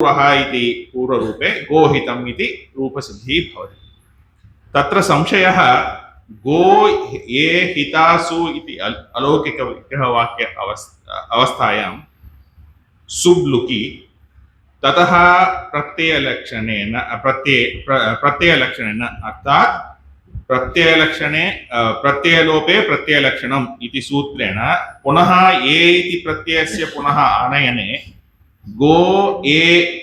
पूर्वः इति पूर्वरूपे गोहितम् इति रूपसिद्धिः भवति। तत्र संशयः गो ये हितासु इति अलौकिकविग्रहवाक्य अवस्थायां सुब्लुकि ततः प्रत्ययलक्षणेन अर्थात् प्रत्ययलक्षणे प्रत्ययलोपे प्रत्ययलक्षणम् इति सूत्रेण पुनः ए इति प्रत्ययस्य पुनः आनयने गो ए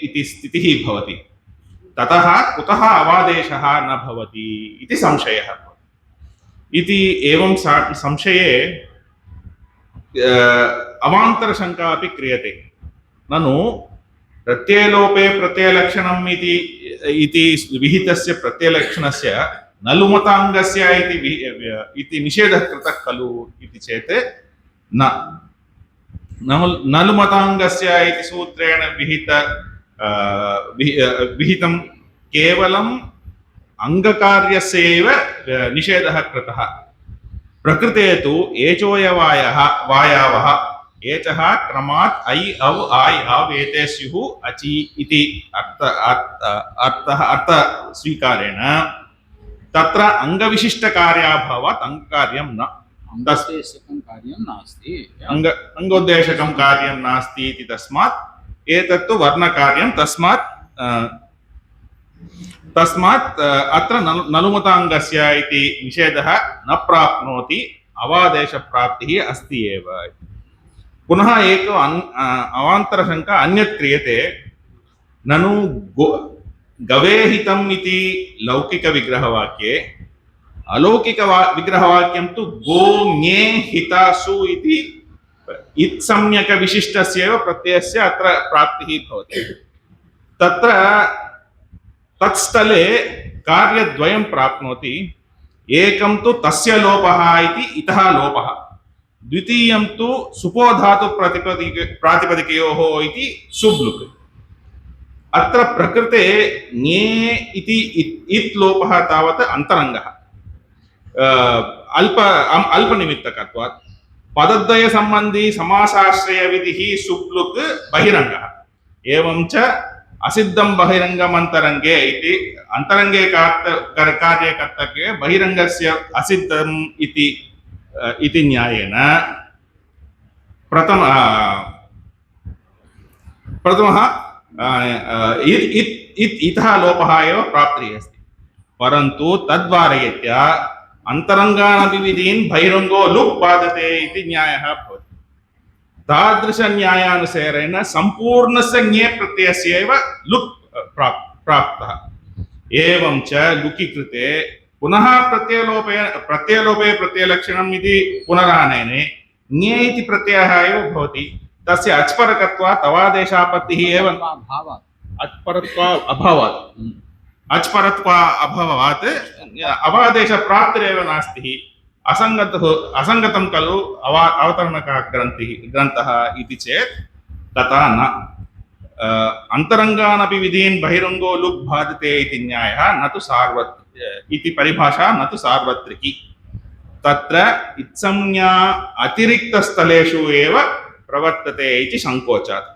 इति स्थितिः भवति। ततः कुतः अवादेशः न भवति इति संशयः इति एवं संशये अवान्तरशङ्का अपि क्रियते। ननु प्रत्ययलोपे प्रत्ययलक्षणम् इति विहितस्य प्रत्ययलक्षणस्य नलुमताङ्गस्य इति निषेधः कृतः खलु इति चेत् न। नलुमताङ्गस्य इति सूत्रेण विहितं केवलम् अङ्गकार्यस्य एव निषेधः कृतः। प्रकृते तु एचोयवायः वायावः एचः क्रमात् ऐ औ आय् आव् एते स्युः अचि इति अर्थ स्वीकारेण तत्र अङ्गविशिष्टकार्याभावात् अङ्गकार्यं न अंगोद्देशकं कार्यं नास्ति अंगोद्देशकं कार्यं नास्ति इति तस्मात् एतत्तु वर्णकार्यं तस्मात् अत्र नलुमताङ्गस्य इति निषेधः न प्राप्नोति अवादेशप्राप्तिः अस्ति एव। पुनः एक अवान्तरशङ्का अन्यत् क्रियते। ननु गवेहितम् इति लौकिकविग्रहवाक्ये अलौकिकविग्रहवाक्यं तु गो ङे हितासु इति इत्सम्यकविशिष्टस्यैव प्रत्ययस्य अत्र प्राप्तिः भवति। तत्र तत्स्थले कार्यद्वयं प्राप्नोति। एकं तु तस्य लोपः इति इतः लोपः, द्वितीयं तु सुपोधातु प्रातिपदिकयोः इति सुब्लुक्। अत्र प्रकृते ङे इति इत् लोपः तावत् अन्तरङ्गः अल्पनिमित्तकत्वात्। पदद्वय सम्बन्धी समासाश्रयविधिः सुब्लुक् बहिरङ्गः। एवं च असिद्धं बहिरङ्गमन्तरङ्गे इति अन्तरङ्गे कार्ये कर्तव्ये बहिरङ्गस्य असिद्धम् इति न्यायेन प्रथमः इतः लोपः एव प्राप्तिः अस्ति। परन्तु तद्वारयित्य अन्तरङ्गानभिविधीन् बहिरङ्गो लुक् बाधते इति न्यायः भवति। तादृशन्यायानुसारेण सम्पूर्णस्य ङे प्रत्ययस्य एव लुक् प्राप्तः। एवं च लुकि कृते पुनः प्रत्ययलोपे प्रत्ययलक्षणम् इति पुनरानयने ङे इति प्रत्ययः एव भवति। तस्य अच्परकत्वात् अवादेशापत्तिः एव अच्परत्वात् अवादेशप्राप्तिरेव नास्ति। असङ्गतं खलु अवतरणग्रन्थः इति चेत् तथा न। अन्तरङ्गानपि विधीन् बहिरङ्गो लुक् बाधते इति न्यायः न तु इति परिभाषा न तु सार्वत्रिकी। तत्र इत्संज्ञा अतिरिक्तस्थलेषु एव प्रवर्तते इति संकोचात्।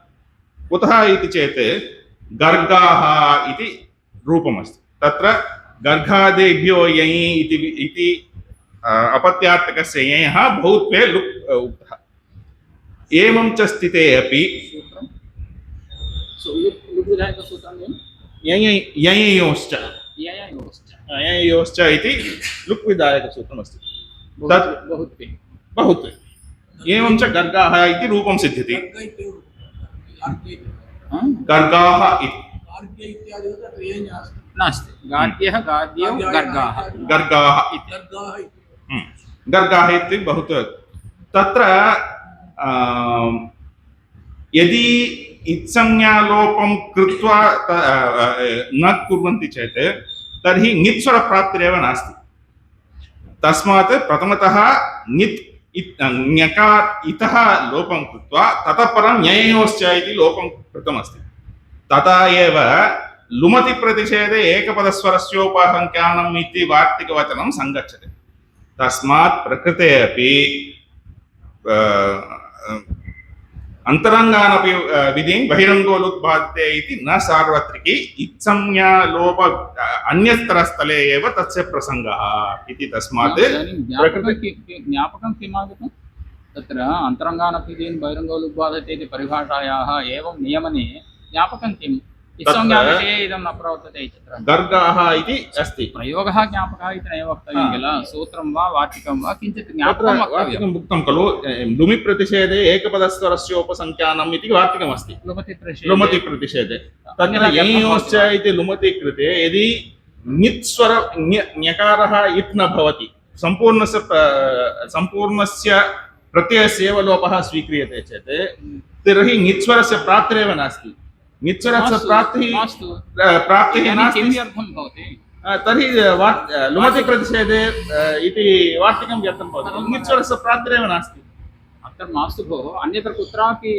कुतः इति चेत् गर्गाः इति रूपमस्ति। तत्र गर्गादेभ्यो यञि इति अपत्यार्थकस्य यञः बहुत्वे लुक् उक्तः। एवं च स्थिते अपि यञयोश्च इति लुक् विधायकसूत्रमस्ति। तत् बहुत्वे एवं च गर्गाः इति रूपं सिद्ध्यति। गर्गाः नास्ति, गाद्यः गाद्यौ गर्गाः इति गर्गाः इति बहुत्वे। तत्र यदि इत्संज्ञालोपं कृत्वा न कुर्वन्ति चेत् तर्हि ङित्स्वरप्राप्तिरेव नास्ति। तस्मात् प्रथमतः इतः लोपं कृत्वा ततः परं ञयोश्च इति लोपं कृतमस्ति। तथा एव लुमति प्रतिषेधे एकपदस्वरस्योपसङ्ख्यानम् इति वार्तिकवचनं सङ्गच्छते। तस्मात् प्रकृते अपि अंतरंगानपि विधिं बहिरंगोलुत्पादते इति न सार्वत्रिकी इत्संज्ञा लोप अन्यत्रस्थले एव तस्य प्रसंगः इति तस्मात् ज्ञापकं किम् आगतं तत्र अन्तरङ्गानपि बहिरङ्गोलुबाधते इति परिभाषायाः एवं नियमने ज्ञापकं किम् इत्संज्ञाविषये इदं न प्रवर्तते इत्यत्र गर्गाः इति अस्ति प्रयोगः ज्ञापकः इति नैव वक्तव्यं किल सूत्रं वा वार्तिकं वा किञ्चित् ज्ञापकं वक्तव्यं वार्तिकम् उक्तं खलु लुमि प्रतिषेधे एकपदस्वरस्य उपसंख्यानम् इति वार्तिकमस्ति लुमति प्रतिषेधे तत्र ययोश्च इति लुमति कृते यदि ञित् स्वर ञकारः इत् न भवति सम्पूर्णस्य प्रत्ययस्य एव लोपः स्वीक्रियते चेत् तर्हि ञित् स्वरस्य प्राप्तिरेव नास्ति निश्चरस्य प्राप्तिः नास्ति तर्हि लुमति प्रतिषेधे इति वार्तिकं व्यर्थं भवति निश्चरस्य प्राप्तिरेव नास्ति अत्र मास्तु भोः अन्यत्र कुत्रापि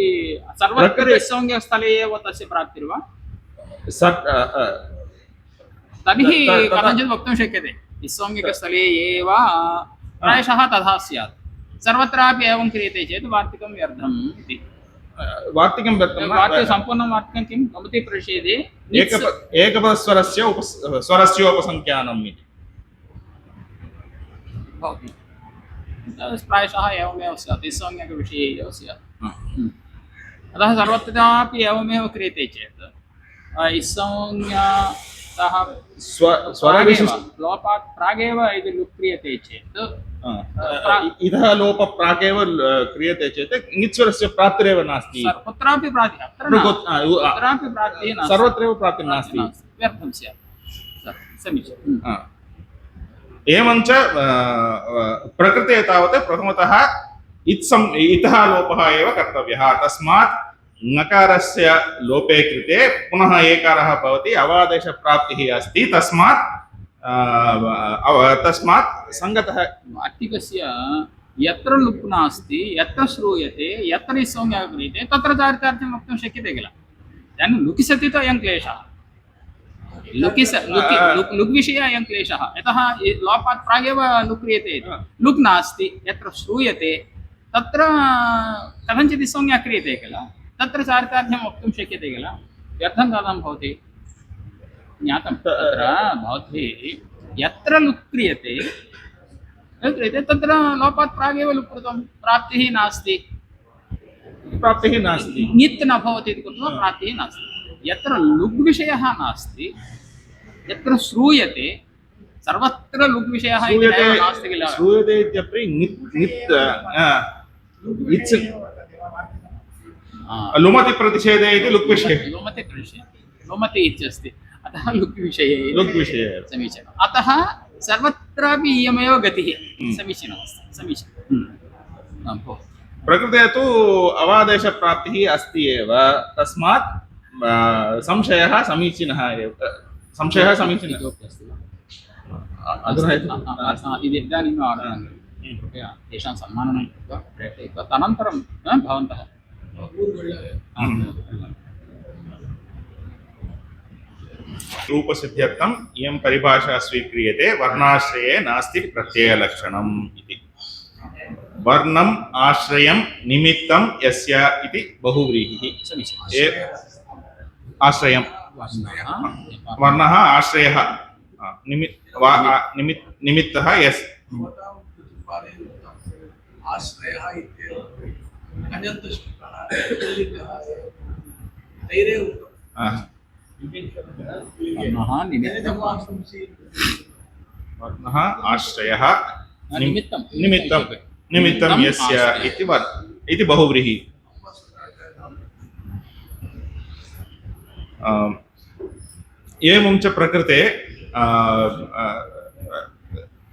सर्वत्र संज्ञस्थले एव तस्य प्राप्तिर्वा तर्हि कथञ्चित् वक्तुं शक्यते निस्संज्ञकस्थले एव प्रायशः तथा स्यात् सर्वत्रापि एवं क्रियते चेत् वार्तिकं व्यर्थम् इति वार्तिकं व्यर्थं सम्पूर्णं वार्तिकं किं लुमति प्रतिषेधे एकपदस्वरस्य स्वरस्य उपसंख्यानम् इति भवति प्रायशः एवमेव स्यात् निस्संज्ञकविषये एव स्यात् अतः सर्वत्रापि एवमेव क्रियते चेत् संज्ञातः लोपात् प्रागेव यदि लुप् क्रियते चेत् इतः लोप प्रागेव क्रियते चेत् ङित्स्वरस्य प्राप्तिरेव नास्ति कुत्रापि प्राप्तिः सर्वत्रैव प्राप्तिः नास्ति व्यर्थं स्यात् समीचीनम् एवञ्च प्रकृते तावत् प्रथमतः इतः लोपः एव कर्तव्यः तस्मात् ङकारस्य लोपे कृते पुनः एकारः भवति अवादेशप्राप्तिः अस्ति तस्मात् संगतः वार्तिकस्य यत्र लुप् नास्ति यत्र श्रूयते यत्र निस्संज्ञा क्रियते तत्र चारितार्थ्यं वक्तुं शक्यते किल इदानीं लुकि सति तु अयं क्लेशः लुक् विषये अयं क्लेशः यतः लोपात् प्रागेव लुक् क्रियते लुक् नास्ति यत्र श्रूयते तत्र कथञ्चित् निस्संज्ञा क्रियते किल तत्र चारितार्थ्यं वक्तुं शक्यते किल व्यर्थं कथं भवति ज्ञातं तत्र भवद्भिः यत्र लुक् क्रियते तत्र लोपात् प्रागेव लुक् कृतं प्राप्तिः नास्ति ङित् न भवति इति कृत्वा प्राप्तिः नास्ति यत्र लुग् विषयः नास्ति यत्र श्रूयते सर्वत्र लुग् विषयः नास्ति किल श्रूयते इत्यपि लुमति प्रतिषेधे इति लुक् विषये लुमति इत्यस्ति अतः लुक् विषये समीचीनम् अतः सर्वत्रापि इयमेव गतिः समीचीनमस्ति समीचीनं प्रकृते तु अवादेशप्राप्तिः अस्ति एव तस्मात् संशयः समीचीनः एव संशयः समीचीनः इदानीम् आरभ्य कृपया तेषां सम्माननं कृत्वा प्रेषयित्वा तदनन्तरं भवन्तः रूपसिद्ध्यर्थम् इयं परिभाषा स्वीक्रियते वर्णाश्रये नास्ति प्रत्ययलक्षणम् इति वर्णम् आश्रयं निमित्तं यस्य इति बहुव्रीहिः आश्रयं वर्णः आश्रयः निमित्तः यस् आश्रयः वर्णः आश्रयः निमित्तं यस्य इति बहुव्रीहि एवं च प्रकृते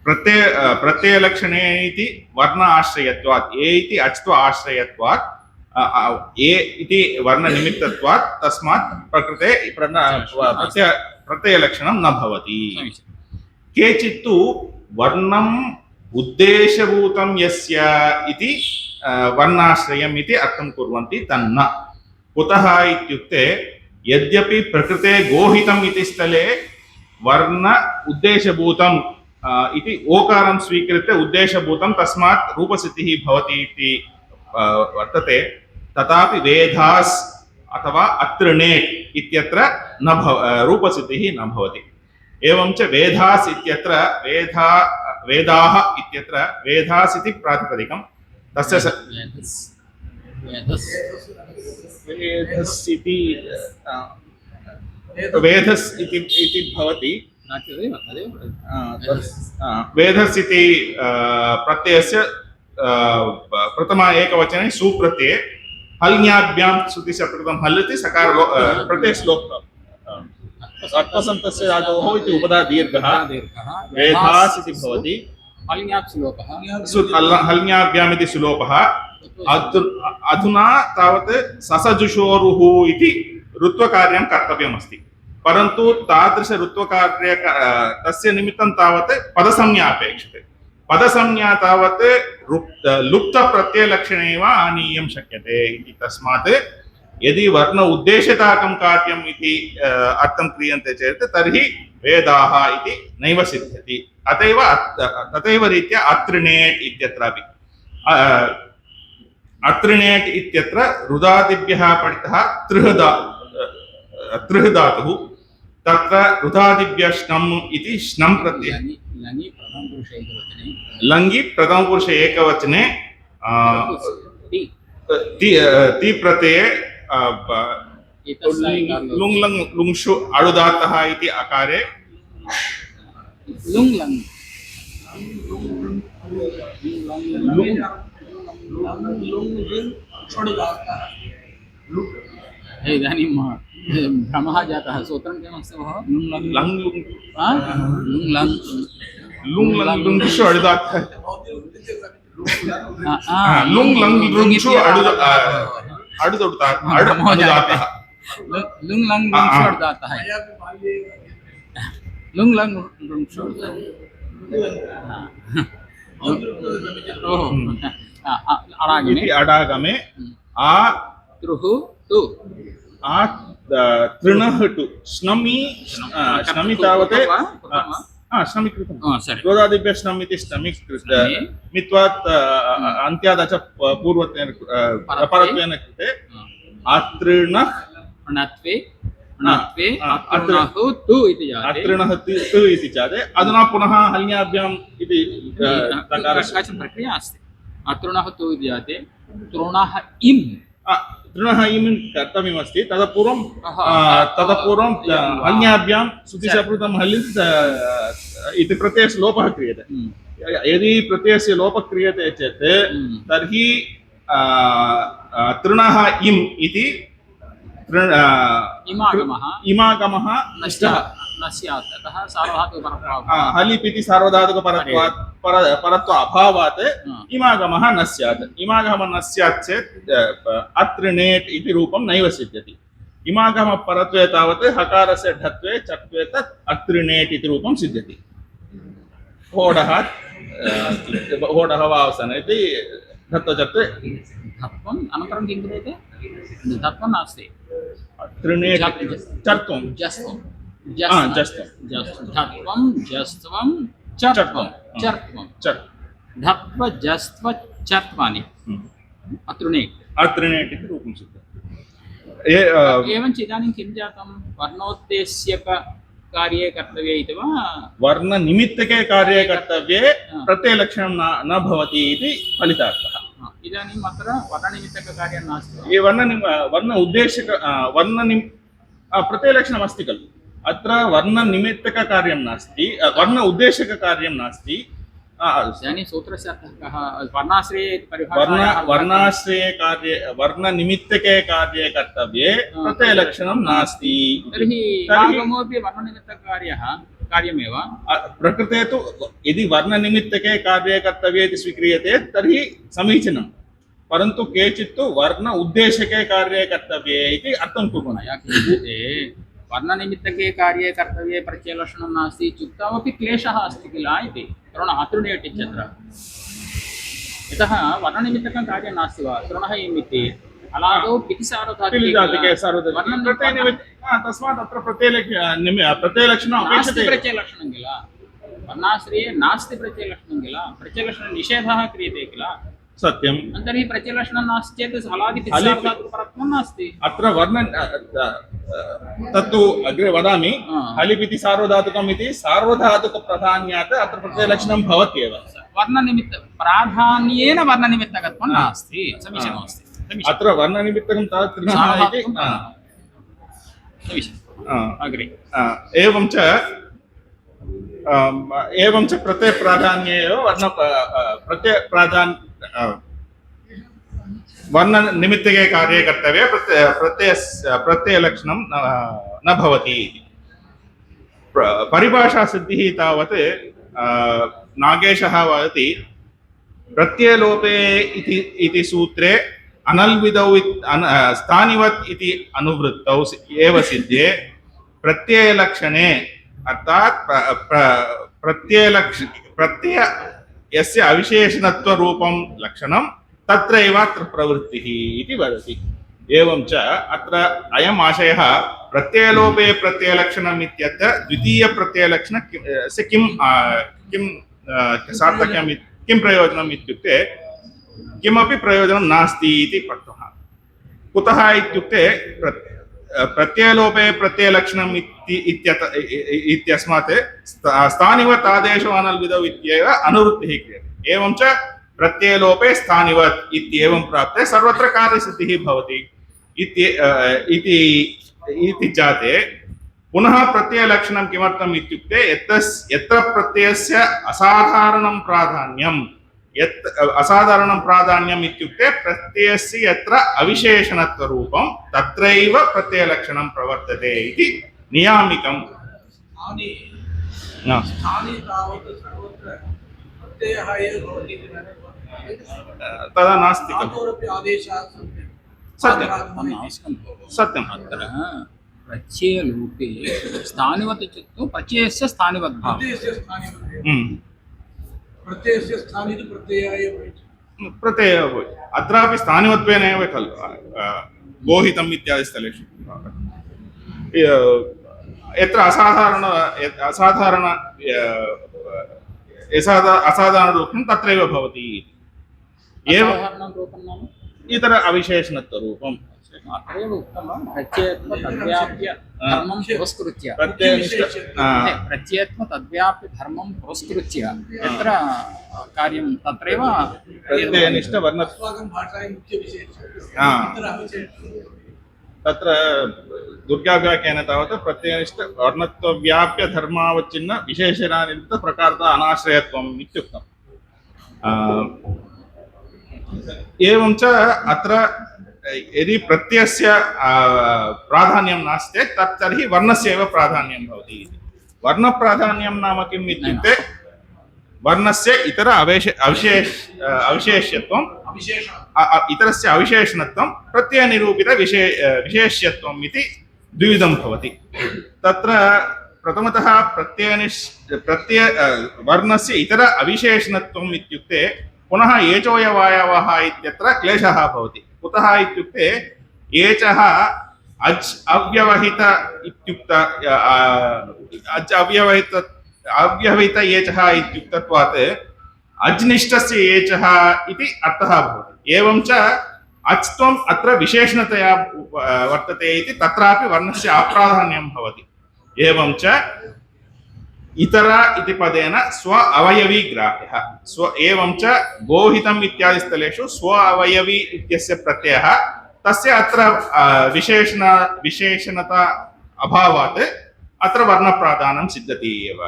प्रत्ययलक्षणे इति वर्ण आश्रयत्वात् ए इति अच्त्व आश्रयत्वात् ए इति वर्णनिमित्तत्वात् तस्मात् प्रकृते प्रत्ययलक्षणं न भवति केचित् तु वर्णम् उद्देशभूतं यस्य इति वर्णाश्रयम् इति अर्थं कुर्वन्ति तन्न कुतः इत्युक्ते यद्यपि प्रकृते गोहितम् इति स्थले वर्ण उद्देशभूतम् इति ओकारं स्वीकृत्य उद्देशभूतं तस्मात् रूपसिद्धिः भवति इति वर्तते तथापि वेधास् अथवा अत्रिनेट् इत्यत्र न रूपसिद्धिः न भवति। एवं च वेधास् इत्यत्र वेदाः इत्यत्र वेधास् इति प्रातिपदिकं तस्य वेधस् इति वेधस् इति भवति। वेधस् इति प्रत्ययस्य प्रथम एकवचने सुप्रत्यये हल्न्याभ्यां श्रुतिशब्दं हल् इति सकार प्रत्ययश्लोक अर्थसन्तस्य धातोः इति उपधा दीर्घः वेधास् इति भवति। हल्न्याभ्याम् इति सुलोपः। अधुना तावत् ससजुषोरुः इति ऋत्वकार्यं कर्तव्यमस्ति, परन्तु तादृश ऋत्वकार्य तस्य निमित्तं तावत् पदसंज्ञा अपेक्षते। पदसंज्ञा तावत् लुप्तप्रत्ययलक्षणे एव आनीयं शक्यते इति तस्मात् यदि वर्ण उद्देश्यताकं कार्यम् इति अर्थं क्रियन्ते चेत् तर्हि वेदाः इति नैव सिद्ध्यति। तथैव रीत्या अत्रिनेट् इत्यत्रापि अत्रिनेट् इत्यत्र रुदादिभ्यः पठितः त्रिः धातुः, तत्र रुदादिभ्यः श्नम् इति श्नम् प्रत्ययः। लङि प्रथमपुरुष एकवचने ति प्रत्यये लुङ् लङ् लुङ्षु अणुदातः इति अकारे इदानीं भ्रमः जातः। सूत्रं किमस्ति भोः? लुङ् लङ् लुङ्षु अणुदातः लुङ् लङ् लुङ्षु अणुदातः लुङ् लङ् लुङ्षु अणुदातः लुङ् लङ् लुङ्षु अडागमे आ त्रुः तु आ तृणः टु श्नमि श्नमि तावत् श्नमि कृतं रोदादिभ्यः श्नम् इति श्नमि मित्वात् अन्त्यादच पूर्वत्वेन परत्वेन कृते अतृणः णत्वे अतृणः तु इति जाते अतृणः तु इति जाते। अधुना पुनः हल्याभ्याम् इति काचन प्रक्रिया अस्ति। अतृणः तु इति जाते तृणः इम् तृणः इम् कर्तव्यमस्ति। ततपूर्वं हल्याभ्यां श्रुतिशब्दं हल् इति प्रत्ययस्य लोपः क्रियते। यदि प्रत्ययस्य लोपः क्रियते चेत् तर्हि तृणः इम् इति इमागमः न स्यात्। अतः सार्वधातुकपरत्वात् हलिप् इति परत्व अभावात् इमागमः न स्यात्। इमागमः न स्यात् चेत् अत्रिनेट् इति रूपं नैव सिद्ध्यति। इमागमः परत्वे तावत् हकारस्य ढत्वे चत्वे तत् अत्रिनेट् इति रूपं सिद्ध्यति। होडः वावसन इति धत्वचत्वे धत्वम् अनन्तरं किं क्रियते? धत्वं नास्ति। त्रिनेट् चर्त्वं जस्त्वं धत्वं जस्त्वं चर्त्वं धत्व जस्त्व चर्त्वानि अत्रिनेट् इति रूपं सिद्ध्यति। एवञ्च इदानीं किं जातं? वर्णोद्देश्यक कार्ये कर्तव्ये इति वा वर्णनिमित्तके कार्ये कर्तव्ये प्रत्ययलक्षणं न भवति इति फलितार्थः। इदानीम् अत्र वर्णनिमित्तककार्यं नास्ति। ये वर्ण उद्देश्यक प्रत्ययलक्षणम् अस्ति खलु। अत्र वर्णनिमित्तककार्यं नास्ति, वर्ण उद्देश्यककार्यं नास्ति। इदानीं सूत्रस्य अर्थः कः? वर्णाश्रये इति परिभाषा वर्णाश्रये कार्ये वर्णनिमित्तके कार्ये कर्तव्ये प्रत्ययलक्षणं नास्ति। तर्हि आगमोऽपि वर्णनिमित्तककार्यः कार्यमेव। प्रकृते तु यदि वर्णनिमित्तके कार्ये कर्तव्ये इति स्वीक्रियते तर्हि समीचीनं, परन्तु केचित् तु वर्ण उद्देशके कार्ये कर्तव्ये इति अर्थं कुर्वन्ति। वर्णनिमित्तके कार्ये कर्तव्ये प्रत्ययलक्षणं नास्ति इत्युक्तमपि क्लेशः अस्ति किल इति अतृणेट् इत्यत्र। यतः वर्णनिमित्तकं कार्यं नास्ति वा तृणः इम् इति अलादौ पितिसार्वधातुके तस्मात् अत्र प्रत्ययलक्षणम् अपेक्षते। प्रत्ययलक्षणं किल वर्णाश्रये नास्ति प्रत्ययलक्षणं किल। प्रत्ययलक्षणनिषेधः क्रियते किल। सत्यं तर्हि प्रत्ययलक्षणं नास्ति चेत् हलादिपित्सार्वधातुकपरत्वं नास्ति। अत्र वर्ण तत्तु अग्रे वदामि। हलिप् इति सार्वधातुकम् इति सार्वधातुकप्राधान्यात् अत्र प्रत्ययलक्षणं भवत्येव। वर्णनिमित्त प्राधान्येन वर्णनिमित्तकत्वं नास्ति। समीचीनमस्ति। अत्र वर्णनिमित्तकं तावत् कृतः इति अग्रे एवं च प्रत्ययप्राधान्ये एव वर्णनिमित्तके कार्ये कर्तव्ये प्रत्ययलक्षणं न भवति इति। परिभाषासिद्धिः तावत् नागेशः वदति प्रत्ययलोपे इति सूत्रे अनल्विदौ स्थानिवत् इति अनुवृत्तौ एव सिद्धे प्रत्ययलक्षणे अर्थात् प्रत्यय यस्य अविशेषणत्वरूपं लक्षणं तत्रैव अत्र प्रवृत्तिः इति वदति। एवं च अत्र अयम् आशयः प्रत्ययलोपे प्रत्ययलक्षणम् इत्यत्र द्वितीयप्रत्ययलक्षणस्य किं सार्थक्यं किं प्रयोजनम् इत्युक्ते किमपि प्रयोजनं नास्ति इति पठ्यः। कुतः इत्युक्ते प्रत्ययलोपे प्रत्ययलक्षणम् इत्यस्मात् स्थानिवत् आदेशो अनल्विदौ इत्येव अनुवृत्तिः क्रियते। एवं च प्रत्ययलोपे स्थानिवत् इत्येवं प्राप्ते सर्वत्र कार्यसिद्धिः भवति इति जाते पुनः प्रत्ययलक्षणं किमर्थम् इत्युक्ते यत्र प्रत्ययस्य असाधारणं प्राधान्यम् इत्युक्ते प्रत्ययस्य यत्र अविशेषणत्वरूपं तत्रैव प्रत्ययलक्षणं प्रवर्तते इति नियामिकम्। तदा नास्ति सत्यम् अत्र प्रत्ययलोपे स्थानिवत् इत्युक्तौ प्रत्ययस्य स्थानिवत् प्रत्ययस्य स्थाने तु प्रत्ययः एव प्रत्ययः भवति। अत्रापि स्थानिवत्वेन एव खलु गोहितम् इत्यादि स्थलेषु यत्र असाधारणरूपं तत्रैव भवति। इतर अविशेषणत्वरूपं अत्रैव उक्तं प्रत्ययत्व तद्व्याप्य धर्मं पुरस्कृत्य प्रत्ययत्व तद्व्याप्य धर्मं पुरस्कृत्य यत्र कार्यं तत्रैव प्रत्ययनिष्ठ वर्ण भाषायां मुख्यविशेषः तत्र दुर्गाव्याख्याने तावत् प्रत्ययनिष्ठ वर्णत्वव्याप्य धर्मावच्छिन्न विशेषणानिमित्त प्रकारत अनाश्रयत्वम् इत्युक्तम्। एवं च अत्र यदि प्रत्ययस्य प्राधान्यं नास्ति तर्हि वर्णस्य एव प्राधान्यं भवति इति। वर्णप्राधान्यं नाम किम् इत्युक्ते वर्णस्य इतर अविशेष्यत्वं इतरस्य अविशेषणत्वं प्रत्ययनिरूपित विशेष्यत्वम् इति द्विविधं भवति। तत्र प्रथमतः वर्णस्य इतर अविशेषणत्वम् इत्युक्ते पुनः एचोयवायवः इत्यत्र क्लेशः भवति। कुतः इत्युक्ते एचः अज् अव्यवहित इत्युक्त अव्यवहित एचः इत्युक्तत्वात् अज्निष्ठस्य एचः इति अर्थः भवति। एवं च अच्त्वम् अत्र विशेषणतया वर्तते इति तत्रापि वर्णस्य अप्राधान्यं भवति। एवं च इतर इति पदेन स्व अवयवी ग्राह्यः एवं च गोहितम् इत्यादि स्थलेषु स्व अवयवी इत्यस्य प्रत्ययः तस्य अत्र विशेषणता अभावात् अत्र वर्णप्राधानं सिद्ध्यति एव।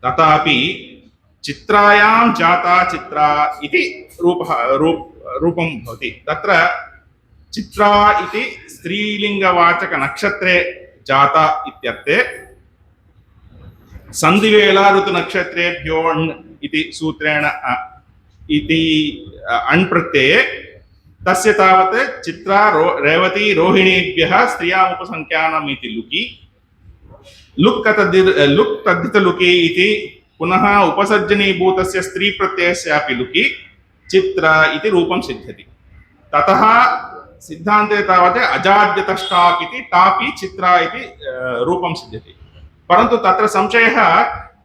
तथापि चित्रायां जाता चित्रा इति रूपं भवति। तत्र चित्रा इति स्त्रीलिङ्गवाचक नक्षत्रे जाता इत्यर्थे संधिवेला ऋतुनक्षत्रेभ्यो अण् इति सूत्रेण इति अण् प्रत्यये तस्य तावत् चित्रा रेवती रोहिणीभ्यः स्त्रियाम् उपसंख्यानम् इति लुकि लुक् तद्धितलुकि इति पुनः उपसर्जनीभूतस्य स्त्री प्रत्ययस्यापि लुकि चित्र इति रूपं सिद्ध्यति। ततः सिद्धान्ते तावत् अजाड्यतष्टाप् इति टापि चित्रा इति रूपं सिद्ध्यति। परन्तु तत्र संशयः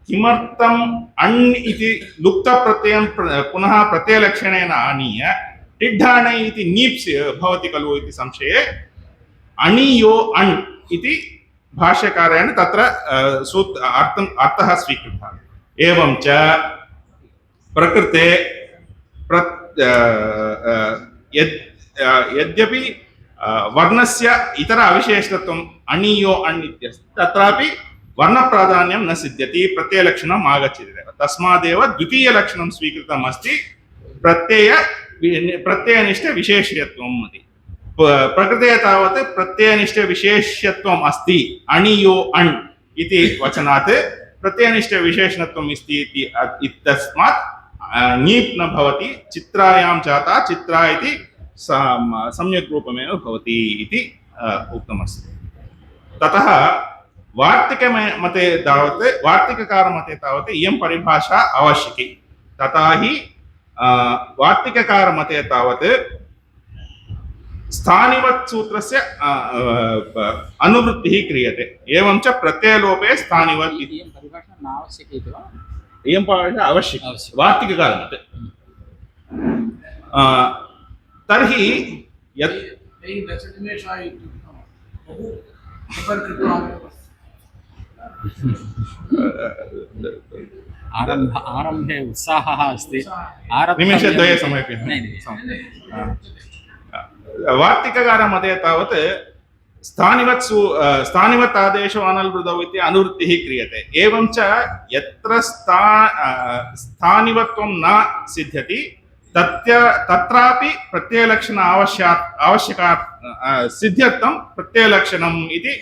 किमर्थम् अण् इति लुप्तप्रत्ययं पुनः प्रत्ययलक्षणेन आनीय टिड्ढाणै इति नीप्स् भवति खलु इति संशये अणियो अण् इति भाष्यकारेण तत्र अर्थः स्वीकृतः। एवं च प्रकृते यद्यपि वर्णस्य इतर अविशेषत्वम् अणियो अण् इत्यस्ति तत्रापि वर्णप्राधान्यं न सिद्ध्यति, प्रत्ययलक्षणम् आगच्छति। तस्मादेव द्वितीयलक्षणं स्वीकृतम् अस्ति प्रत्ययनिष्ठ विशेष्यत्वम् इति। प्रकृते तावत् प्रत्ययनिष्ठ विशेष्यत्वम् अस्ति अणियो अण् इति वचनात् प्रत्ययनिष्ठ विशेषणत्वम् अस्ति इत्यस्मात् नीप् न भवति, चित्रायां जाता चित्रा इति सम्यक् रूपमेव भवति इति उक्तमस्ति। ततः वार्तिकमते तावत् इयं परिभाषा आवश्यकी। तथा हि वार्तिककारमते तावत् स्थानिवत् सूत्रस्य अनुवृत्तिः क्रियते। एवं च प्रत्ययलोपे स्थानिवत् इति इयं परिभाषा न आवश्यकी इति वा? इयं परिभाषा आवश्यकी वार्तिककारमते। तर्हि यत् दशनिमेषा इत्युक्तं बहु उपरि कृत्वा आरम्भे उत्साहः अस्ति। निमेषद्वये समाप्यते। वार्तिककारमते तावत् स्थानिवत् आदेशो अनल्वृदौ इति अनुवृत्तिः क्रियते। एवं च यत्र स्थानिवत्वं न सिद्ध्यति तत्रापि प्रत्ययलक्षण आवश्यकात् सिद्ध्यर्थं प्रत्ययलक्षणम् इति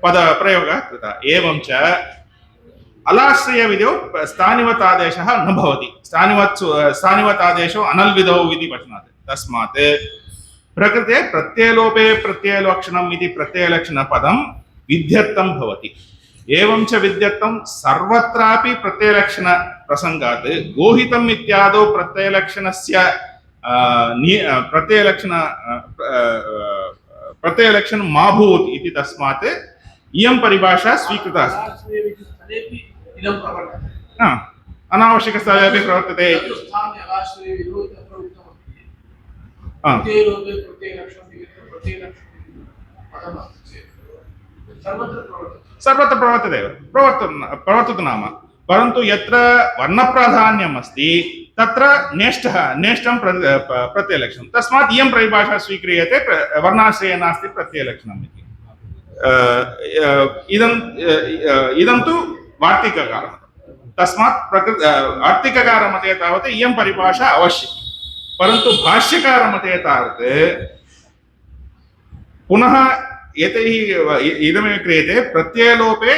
पदप्रयोगः कृतः। एवं च अलाश्रयविधौ स्थानिवत् आदेशः न भवति, स्थानिवत् आदेशो अनल्विधौ इति वचनात्। तस्मात् प्रकृते प्रत्ययलोपे प्रत्ययलक्षणम् इति प्रत्ययलक्षणपदं विध्यर्थं भवति। एवं च विध्यर्थं सर्वत्रापि प्रत्ययलक्षणप्रसङ्गात् गोहितम् इत्यादौ प्रत्ययलक्षणस्य प्रत्ययलक्षणं मा भूत् इति तस्मात् इयं परिभाषा स्वीकृता अस्ति। अनावश्यकस्थले अपि प्रवर्तते। सर्वत्र प्रवर्तते नाम, परन्तु यत्र वर्णप्राधान्यम् अस्ति तत्र नेष्टं प्रत्ययलक्षणं। तस्मात् इयं परिभाषा स्वीक्रियते वर्णाश्रये नास्ति प्रत्ययलक्षणम् इति। इदं तु वार्तिककारः। तस्मात् वार्तिककारमते तावत् इयं परिभाषा आवश्यकी, परन्तु भाष्यकारमते तावत् पुनः एतैः इदमेव क्रियते प्रत्ययलोपे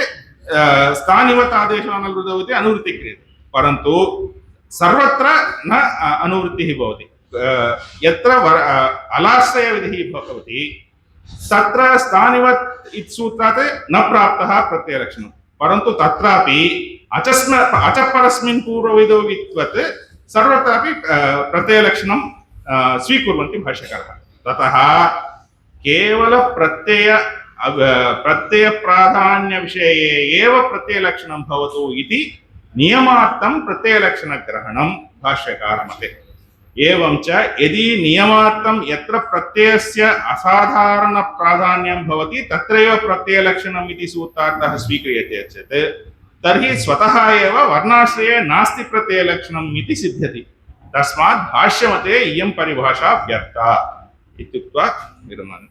स्थानिवत् आदेशो अनल्वृदौ इति अनुवृत्तिः क्रियते, परन्तु सर्वत्र न अनुवृत्तिः भवति। यत्र अलाश्रयविधिः भवति तत्र स्थानिवत् इत्सूत्रात् न प्राप्तः प्रत्ययलक्षणं, परन्तु तत्रापि अचपरस्मिन् पूर्वविधौ विद्वत् सर्वत्रापि प्रत्ययलक्षणं स्वीकुर्वन्ति भाष्यकारः। ततः केवल प्रत्ययप्राधान्यविषये एव प्रत्ययलक्षणं भवतु इति नियमार्थं प्रत्ययलक्षणग्रहणं भाष्यकारमते। एवं च यदि नियमार्थं यत्र प्रत्ययस्य असाधारणप्राधान्यं भवति तत्रैव प्रत्ययलक्षणम् इति सूत्रार्थः स्वीक्रियते चेत् तर्हि स्वतः एव वर्णाश्रये नास्ति प्रत्ययलक्षणम् इति सिद्ध्यति। तस्मात् भाष्यमते इयं परिभाषा व्यर्था इत्युक्त्वा विरमामि।